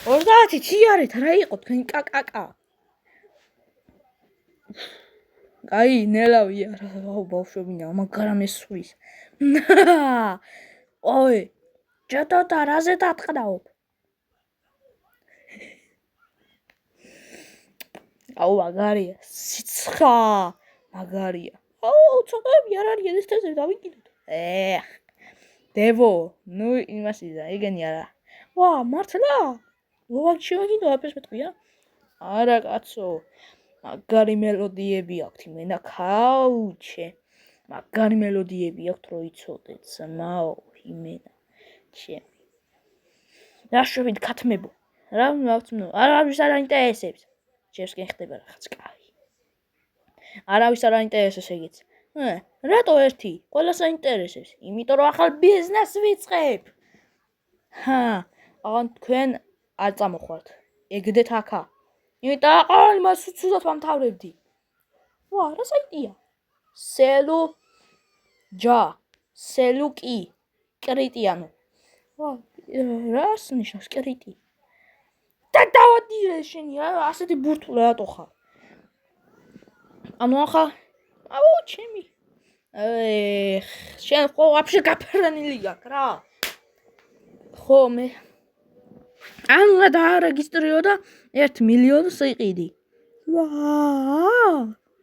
30 ჩიარეთ რა იყო თქვენ კაკაკა აი ნელავია რა ბავშვებინა მაგრამ ეს სვის ой ჯატოთა რაზე დატყდაობ აუ მაგარია სიცხა მაგარია აუ ცოტები არ არის ეს თეზე დავიკიდეთ დევო ნუ იმას იზა ეგენი არა ვა მართლა ლოვაკი შევაგინო აფერს მეთქვია არა კაცო მაგარი მელოდიები აქვს იმენა ქაუჩე მაგარი მელოდიები აქვს რო იცოდეთ ზმაო იმენა ჩემი დაშვებით ქათმებო რა მოვწმო არავის არ აინტერესებს ჩემს კენ ხდება რაღაც კაი არავის არ აინტერესებს ეგეც რატო ერთი ყველას აინტერესებს იმიტომ რომ ახალ ბიზნეს ვიწყებ აღარ თქვენ არ წამოხვართ ეგდეთ აქა იმიტომ აყოლ მას უცუდად ვამთავრებდი ვა რა საიტია სელუ ჯა სელუკი კრიტიანო ვა რას ნიშნავს კრიტი და დავადირე შენი ასეთი ბურთული რატო ხარ ანუ ახლა აუ ჩემი შენ ხო ვაფშე გაფრენილი გაქვს რა ხო მე ანუ რა დაარეგისტრიო და 1 მილიონს იყიდი ვა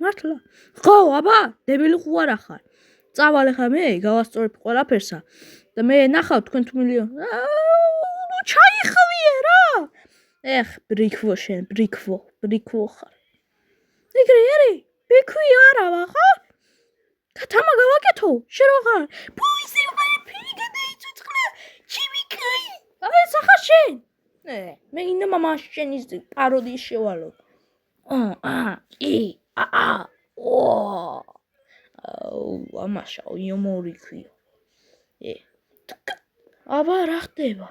მართლა ხო აბა დებილი ხო არ ახარ წავალ ხა მე გავასწორებ ყველაფერსა და მე ნახავ თქვენ თუ მილიონ ნუ ჩაიხვიე რა ბრიქვო შენ ბრიქვო ხარ ეგრე არი ბიქვი არა ხა კათამა გავაკეთო შენ რა ხარ პუისი ფერი გადაიწუწყლა ჩემი კაი აი სახა შენ მე ინდა მამა შენის პაროდიის შევალო ამაშაო იუმორი ქვია აბა რა ხდება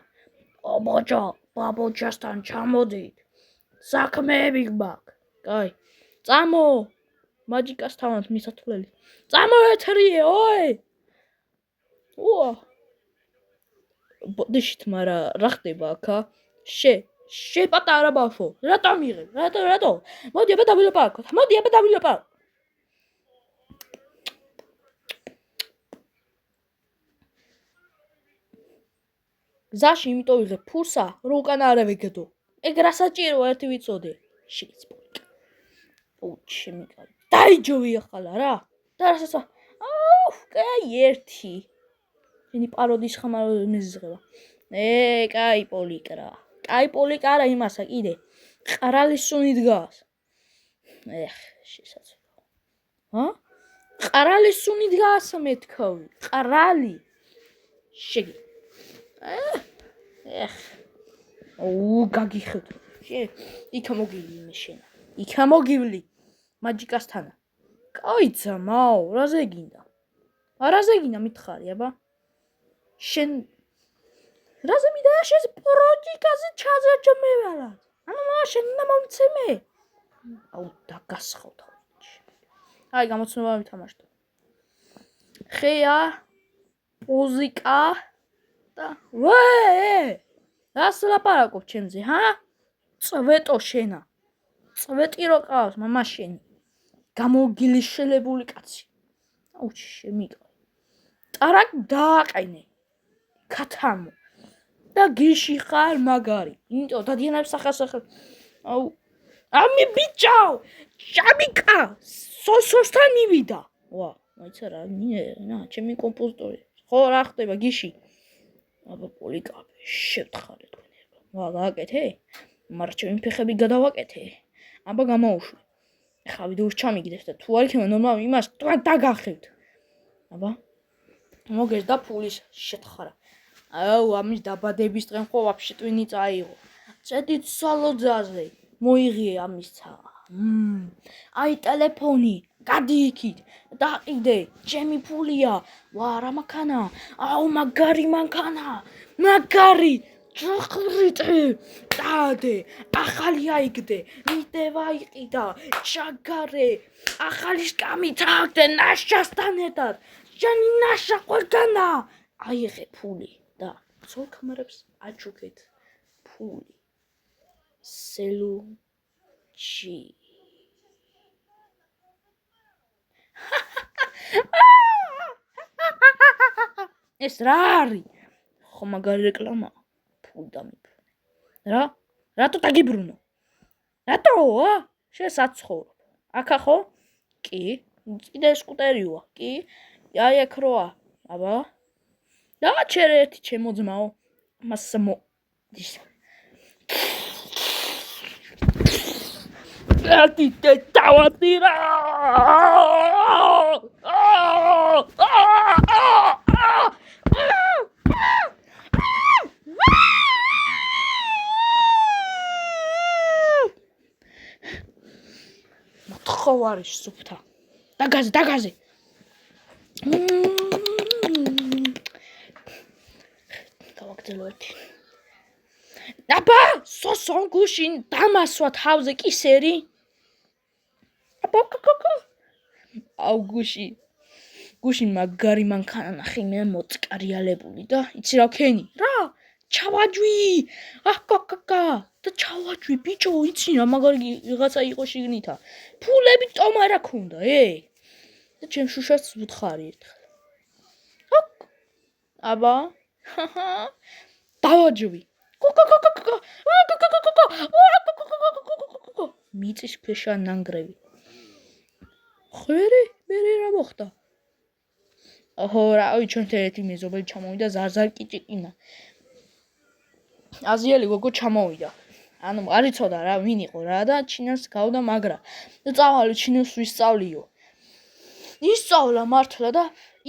ბაბოჯასთან ჩამოდით საქმეები გვაქვს კაი წამო მაჯიკას თავად მისათვლელი წამო ეთრიე ой ბოდიშით მარა რა ხდება აქა შე პატარა ბავშვო რატო მიღებ რატო მოდი აბა დავილაპარაკოთ გზაში იმიტომ ვიღებ ფურსა რომ უკან არ ავეგდო ეგ რა საჭიროა ერთი ვიცოდე შეიძლება ჩემი კაი დაიჯოვი ახლა რა და რასაც აუ კაი ერთი შენი პაროდიის ხამარ მეზღება კაი პოლიკა არა იმასა კიდე ყრალის სუნი დგას შესაძლოა ყრალის სუნი დგას მეთქოვი ყრალი შეგი გაგიხევთ იქა მოგივლი მაჯიკასთანა კაი ძმაო რაზე გინდა მითხარი აბა შენ რაზე მინდა შენ პოლიტიკაზე ჩაძერჯმევალად ანუ შენ უნდა მომცემე აუ დაგასხავთ აი გამოცნობა მითამაშდა ხეა მუსიკა და რას ლაპარაკობ ჩემზე წვეტო შენა წვეტი რო ყავს მამა შენი გამოგილიშელებული კაცი აუ შემიყო ტარაკ დააყენე ქათამო და გიში ხარ მაგარი იმიტომ დადიანებს სახას აუ ამი ბიჭაო შამიკა სოსთან მივიდა ვა მაიცა რა ჩემი კომპოზიტორი ხო რა ხდება გიში აბა პოლიკაპე შევთხარეთ თქვენ ვა გააკეთე მაგრამ ჩემი ფეხები გადავაკეთე აბა გამაუშვი ხა ვიდეოს ჩამიგდეთ და თუ არ იქნება ნორმალ იმას დაგახევთ აბა მოგერდა ფულის შეთხარა აუ ამის დაბადების დღე ხო ვაფშე ტვინი წაიღო წედით სალოძაზე მოიღიე ამის ცა აი ტელეფონი გადი იქით დაყიდე ჩემი ფულია ვა რა მანქანა აუ მაგარი მანქანა მაგარი ჯახრიტე დადე ახალი აიგდე მიტევა იყიდა ჩაგარე ახალი სკამი თაგდე ნაშასთან ერთად ჟანი ნაშა ყველგანა აიღე ფული და ცოლ კამერებს აჩუქეთ ფული სელუჩი ეს რა არის? ხო მაგარი რეკლამა ფულ დამიბრუნე რა? რატო დაგიბრუნო? რატო? შესაცხორო აქა ხო? კი კიდე სკუტერიოა კი აი აქ როა აბა დააჩერე ერთი ჩემო ძმაო მასა მოდის ერთი დავატირა მოთხოვარი სუფთა დაგაზე გავაგრძელო ერთი აბა სოსონ გუშინ დამასვა თავზე კისერი აბა აუ გუშინ მაგარი მანქანა ნახე მე მოწკარიალებული და იცი რა ვქენი რა ჩავაჯვი აკაკაკა და ჩავაჯვი ბიჭო იცი რა მაგარი ვიღაცა იყო შიგნითა ფულები ტომარა ქონდა და ჩემ შუშას ვუთხარი ერთხელ აბა დავაჯვი მიწის ქვეშა ნანგრევი ხერი მე რა მოხდა ოჰო რავი ჩვენ ერთი მეზობელი ჩამოვიდა ზარზარ კიჭიკინა აზიელი გოგო ჩამოვიდა ანუ არ იცოდა რა ვინ იყო რა და ჩინას გავდა მაგრა და წავალი ჩინოს ვისწავლიო ისწავლა მართლა და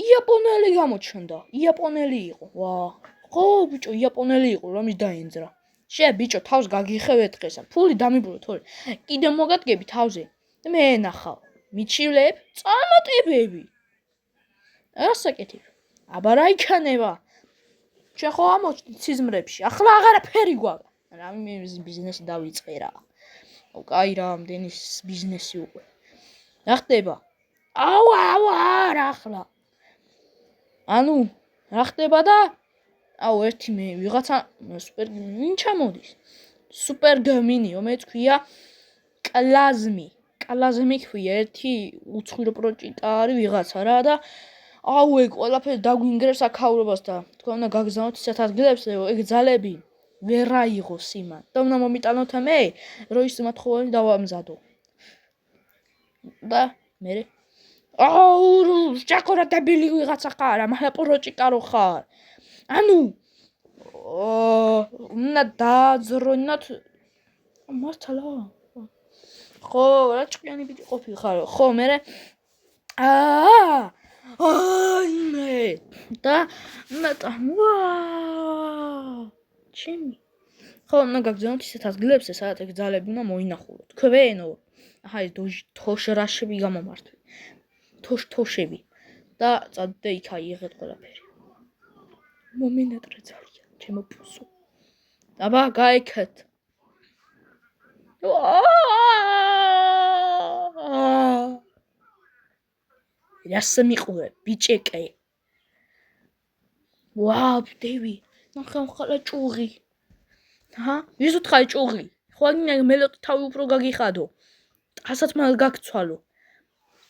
იაპონელი გამოჩნდა იაპონელი იყო ვა ხო ბიჭო იაპონელი იყო რომ ის დაენძრა შე ბიჭო თავს გაგიხევ დღესა ფული დამიბრუნე თორე კიდე მოგადგები თავზე და მე ნახავ მიჩივლებ წარმატებები ასაკეთებ აბა რა იქნება შენ ხო ამოჩდი ციზმრებში ახლა აღარაფერი გვაქვს რა მე ბიზნესი დავიწყე რა კაი რა ამდენი ბიზნესი უკვე რა ხდება აუ რა ახლა ანუ რა ხდება და აუ ერთი მე ვიღაცა სუპერ ვინ ჩამოდის სუპერ გმინიო მე თქვია კლაზმი ქვია ერთი უცხირო პროჭიტა არის ვიღაცა რა და აუ ეგ ყველაფერი დაგვინგრევს აქაურობას და თქვა უნდა გაგზავნოთ ისეთ ადგილებს ეგ ძალები ვერ აიღოს იმან და უნდა მომიტანოთ მე რომ ის მოთხოვანი დავამზადო და მე აუ შეკორა დებილი ვიღაცა ხარ მაგრამ პროჭიტა რო ხარ ანუ უნდა დაძრონოთ მართლა ხო რა ჭკვიანი ბიჭი ყოფილი ხარ ხო მე აიმე და მეტა ჩემი ხო უნდა გაგზავნოთ ისეთ ადგილებზე სადაც ეგ ძალები უნდა მოინახულოთ ქვენო აჰა ეს თოშრაშები გამომართვი თოშები და წადდე იქ აიღეთ ყველაფერი მომინატრე ძალიან ჩემო პუსო აბა გაიქეთ რასა მიყურე ბიჭეკე ვაუ დევი ნახე ხალა ჭუღი ვიზუთ ხარ ჭუღი ხო მელოდი თავი უფრო გაგიხადო ასაც მალ გაგცვალო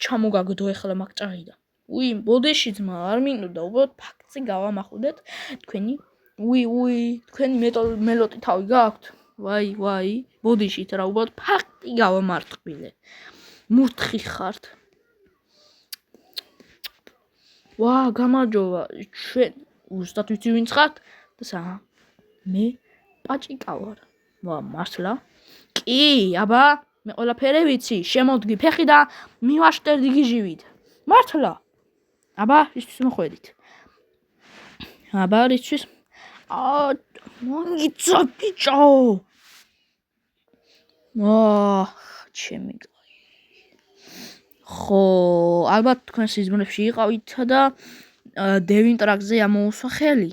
ჩამოგაგდო ეხლა მაგჭაღიდა უი ბოდეში ძმა არ მინდოდა უბრალოდ ფაქტზე გავამახვილეთ თქვენი თქვენი მელოდი თავი გაქვთ ვაი ბოდიშით რა უბრალოდ ფაქტი გავამარტყვილე მურთხი ხართ ვა გამარჯობა ჩვენ უსტად ვიცი ვინ ხართ და სა მე პაჭიკა ვარ ვა მართლა კი აბა მე ყველაფერი ვიცი შემოდგი ფეხი და მივაშტერდი გიჟივით მართლა აბა ისთვის მოხვედით აბა ისთვის მოგიწო ბიჭო ჩემი ხო ალბათ თქვენ სიზმრებში იყავით და დევინ ტრაკზე ამოუსვა ხელი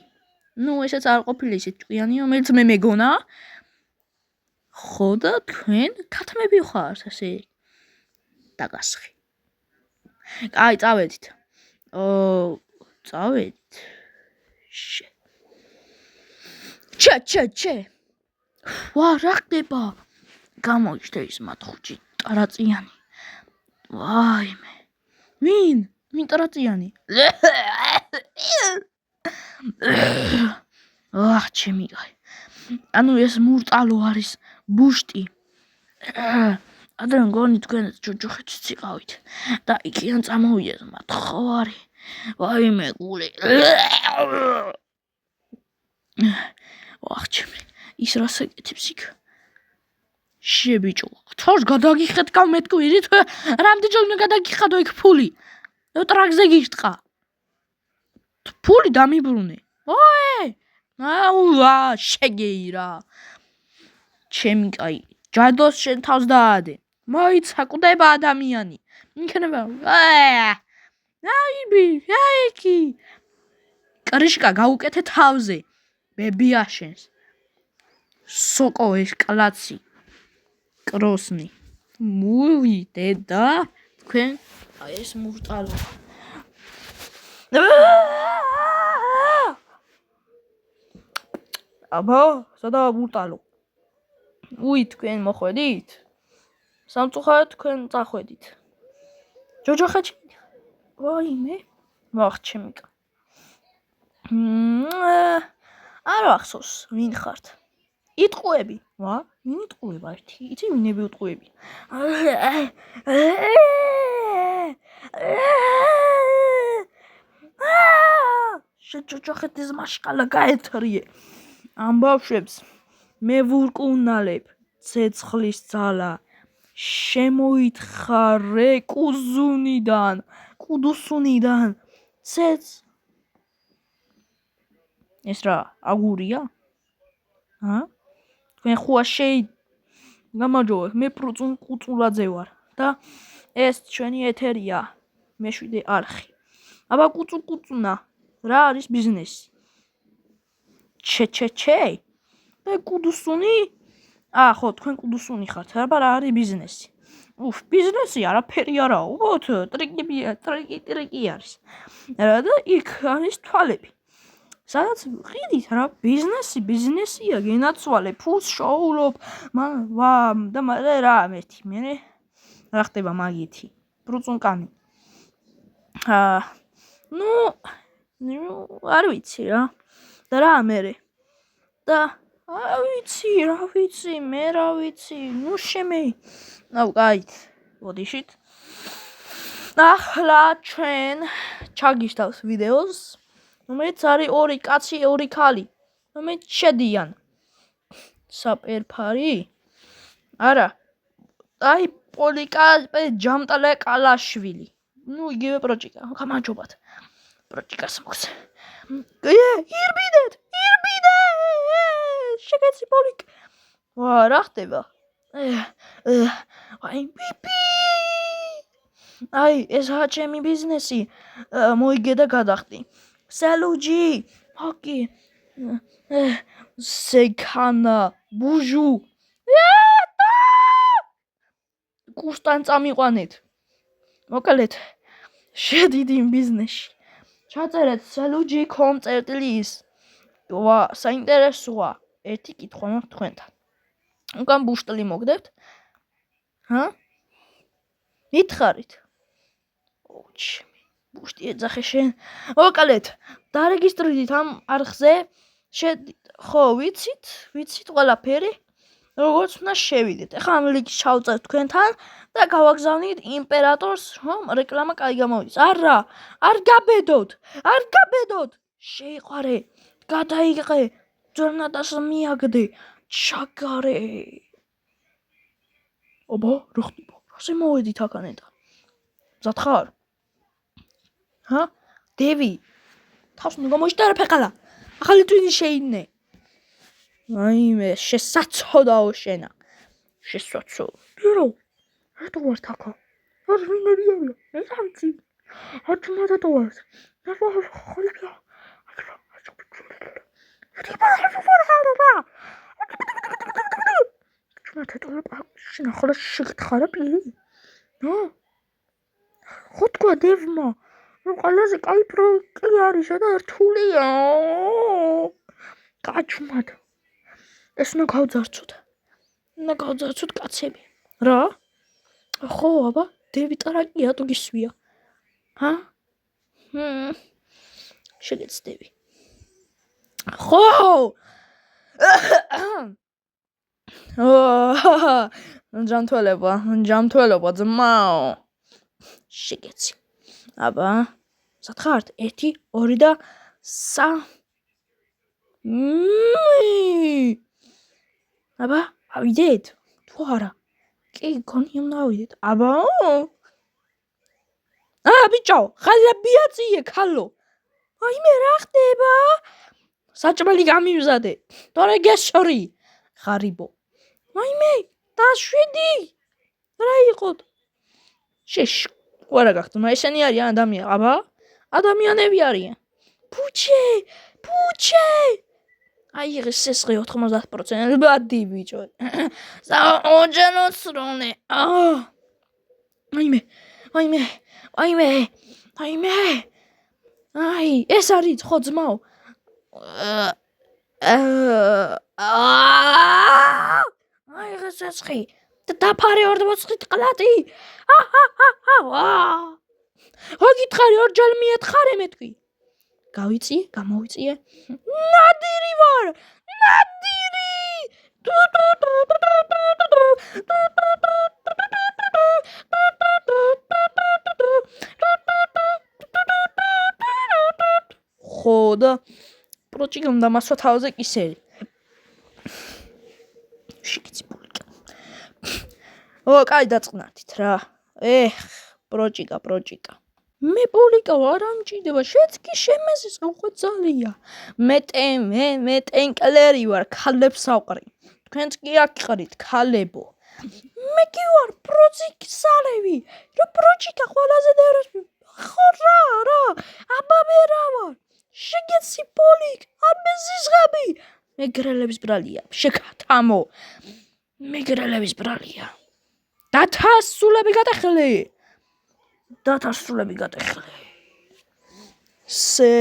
ნუ ესეც არ ყოფილა ისეთ ჭკვიანიო მეც მე მეგონა ხო და თქვენ ქათმები ხართ ასე დაგასხი აი წავედით წავედით ჩე ვა რა ხდება გამოიჩნდა ის მათხვჭი ტარაწიანი. ვაიმე. ვინ ტარაწიანი? ჩემი კაი. ანუ ეს მურტალო არის ბუშტი. ადრე მგონი თქვენაც ჯოჯოხეთში წიყავით და იქიდან წამოვიდეს მათხვარი. ვაიმე გული. ჩემი ის რას ეკეთებს იქ? შებიჭო, თავს გადაგიხეთ გამეთქვირით, რამდენჯერმე გადაგიხადო იქ ფული. ტრაქზე გიშტყა. ფული დამიბრუნე. შეგეირა. ჩემი კაი, ჯადოს შენ თავს დაადე. მოიცა კვდება ადამიანი. იქნება. აიკი. კრიშკა გაუკეთე თავზე. ბებია შენს. სოკო ეს კლაცი. კროსნი. დედა, თქვენ ეს მურტალო. აბა, სადაა მურტალო? თქვენ მოხვედით? სამწუხაროდ თქვენ წახვედით. ჯოჯოხეთში. ვაიმე. ჩემი კა. არ ახსოვს, ვინ ხართ? იტყუები. ვინ იტყუება ერთი? იცი ვინები უტყუები? შეჯოჯოხეთის მაშკალა გაეთრიე. ამ ბავშვებს მე ვურკუნალებ ცეცხლის ძალა. შემოითხარე კუდუსუნიდან. ეს რა, აგურია? თქვენ ხუა გამარჯობა, მე პრუწუნ კუწულაძე ვარ და ეს ჩვენი ეთერია. მეშვიდე არხი. აბა კუწუნა, რა არის ბიზნესი? და კუდუსუნი? ხო, თქვენ კუდუსუნი ხართ, აბა რა არის ბიზნესი? ბიზნესი არაფერი არაა, უბრალოდ ტრიკი არის. და იქ არის თვალები. სადაც ყიდით რა, ბიზნესია, გენაცვალე, ფულს შოულობ, და რა მეთი, მე რა ხდება მაგითი, პრუწუნკანი. არ ვიცი რა. და რა მერე? და რა ვიცი, მე რა ვიცი, შემე. კაით, ბოდიშით. ახლა ჩვენ ჩაგიშთავს ვიდეოს, რომელიც არის 2 კაცი, 2 ქალი, რომელიც შედიან. საპერფარი? არა. პოლიკა ჯამტალე კალაშვილი. იგივე პროჭიკა. გამარჯობათ. პროჭიკას მოგზე. ირბიდეთ! შეგეცი პოლიკ. რა ხდება? პიპი. ესაა ჩემი ბიზნესი. მოიგე და გადახტი. სალუჯი. ოკი. სექანა, ბუჟუ. კუსტან წამიყვანეთ. მოკლედ, შედით იმ ბიზნესში. ჩაწერეთ სალუჯი კონწერტლის. საინტერესოა. ერთი კითხვა მაქვს თქვენთან. უკან ბუშტლი მოგდებთ? მითხარით? ბუშტი ეძახე შენ. მოკლედ, დარეგისტრირდით ამ არხზე. ხო, ვიცით ყველაფერი. როგორც უნდა შევიდეთ. ეხლა ამ ლინკს ჩავწერთ თქვენთან და გავაგზავნით იმპერატორს, რომ რეკლამა კაი გამოვიდეს. არ გაბედოთ. შეიყვარე, გადაიღე, ძვენადას მიაგდე, ჩაგარე. აბა, რა ხდება? რაზე მოვედით აქანედა? მზად ხარ? დევი, თავს უნდა გამოიშტერე ფეყალა. ახალი ტვინი შეინე. ვაიმე, შესაცოდაო შენა. შესაცო. დირო, რატო ვარ თაკა? არ ვინერია. ეს ამცი. აჭმადა თუ ვარ. ხალიფა. შენ ახლა შეგთხარა პილი? ხო თქვა დევმა, რომ ყველაზე კაი პროექტი არის და რთულია. გაჩუმად. ეს უნდა გავძარცოთ. უნდა გავძარცვოთ კაცები. რა? ხო, აბა, დები ტრაკია თუ გისვია. ჰა? შეგეცდები. ხო! ჯანმრთელობა ძმაო. შეგეცი. აბა, სად ხართ? 1 2 და 3. აბა, ავიდეთ? თუ არა? კი, გონი უნდა ავიდეთ. აბა? ბიჭო, ხალაბია წიე ქალო. აიმე რა ხდება? საჭმელი გამივზადე. თორე გესორი. ღარიბო. აიმე, დაშვიდი. რა იყო? შეშ, ვარა გახტმა, ესენი არიან ადამიანი. აბა? ადამიანები არიან. ფუჩე. აი ეს 90% ბადი ბიჭო. ოჯანოსრონე. აიმე. აი, ეს არის ხო ძმაო. აი ეს ცეცხი. დაფარე 49 ყლატი. გითხარი ორჯერ მიეთხარე მეთქვი. გამოვიწიე. ნადირი ვარ. ხო და პროჭი უნდა მასვა თავზე კისერი. შეგეცი პულიკა. კაი დაწყნართით რა. პროჭიკა. მე პულიკა არ ამჭირდება, შეც კი შემეზეს ხო ძალია. მე ტენკლერი ვარ, ქალებს ავყრი. თქვენც კი აკყრით, ქალებო. მე კი ვარ პროჭიკსალევი. რა პროჭიკა ყველაზე დერესი. ხო რა, აბა მე რა ვარ. შეგეცი პოლიკ, არ მეზიზღები. მეგრელების ბრალია, შეკათამო. მეგრელების ბრალია. დათასულები გადახლე. სელუჩი